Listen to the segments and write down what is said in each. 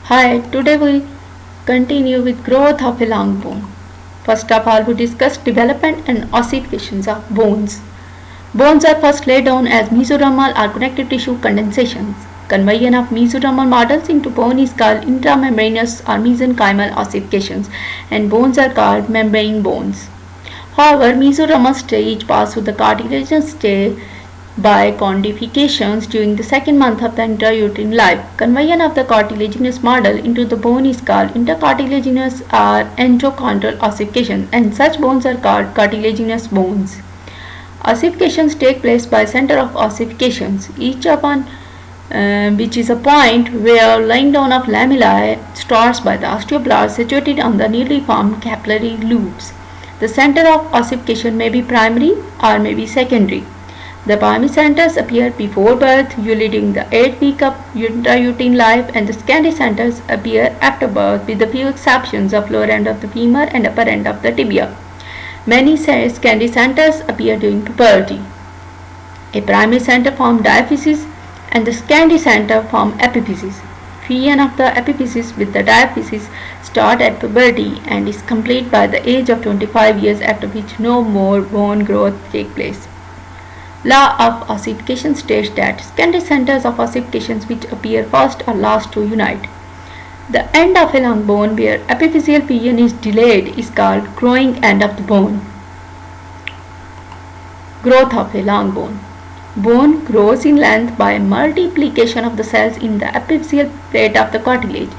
Hi, today we continue with growth of a long bone. First of all, we discuss development and ossifications of bones. Bones are first laid down as mesodermal or connective tissue condensations. Conversion of mesodermal models into bone is called intramembranous or mesenchymal ossifications, and bones are called membrane bones. However, mesodermal stage passes through the cartilaginous stage by condifications during the second month of the intrauterine life. Conversion of the cartilaginous model into the bone is called intercartilaginous or endochondral ossification, and such bones are called cartilaginous bones. Ossifications take place by center of ossifications, each upon which is a point where laying down of lamellae starts by the osteoblasts situated on the newly formed capillary loops. The center of ossification may be primary or may be secondary. The primary centers appear before birth, usually during the 8th week of intrauterine life, and the secondary centers appear after birth, with a few exceptions of lower end of the femur and upper end of the tibia. Many secondary centers appear during puberty. A primary center forms diaphysis and the secondary center forms epiphysis. Fusion of the epiphysis with the diaphysis start at puberty and is complete by the age of 25 years, after which no more bone growth takes place. Law of ossification states that secondary centers of ossifications which appear first or last to unite. The end of a long bone where epiphyseal fusion is delayed is called growing end of the bone. Growth of a long bone. Bone grows in length by multiplication of the cells in the epiphyseal plate of the cartilage.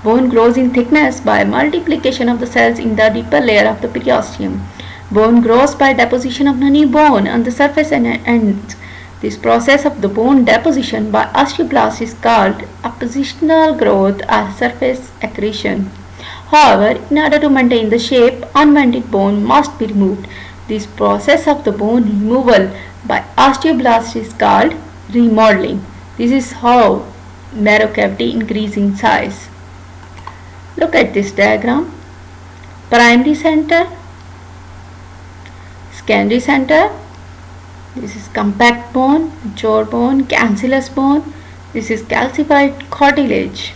Bone grows in thickness by multiplication of the cells in the deeper layer of the periosteum. Bone grows by deposition of new bone on the surface and ends. This process of the bone deposition by osteoblasts is called appositional growth or surface accretion. However, in order to maintain the shape, unwanted bone must be removed. This process of the bone removal by osteoblasts is called remodeling. This is how marrow cavity increases in size. Look at this diagram. Primary center, secondary center. This is compact bone, mature bone, cancellous bone. This is calcified cartilage.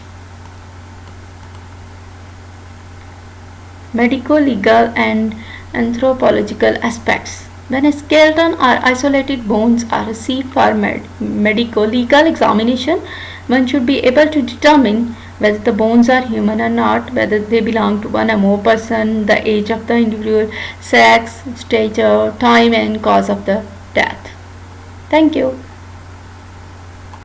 Medico-legal and anthropological aspects. When a skeleton or isolated bones are received for medico-legal examination, one should be able to determine whether the bones are human or not, whether they belong to one or more person, the age of the individual, sex, stature, time and cause of the death. Thank you.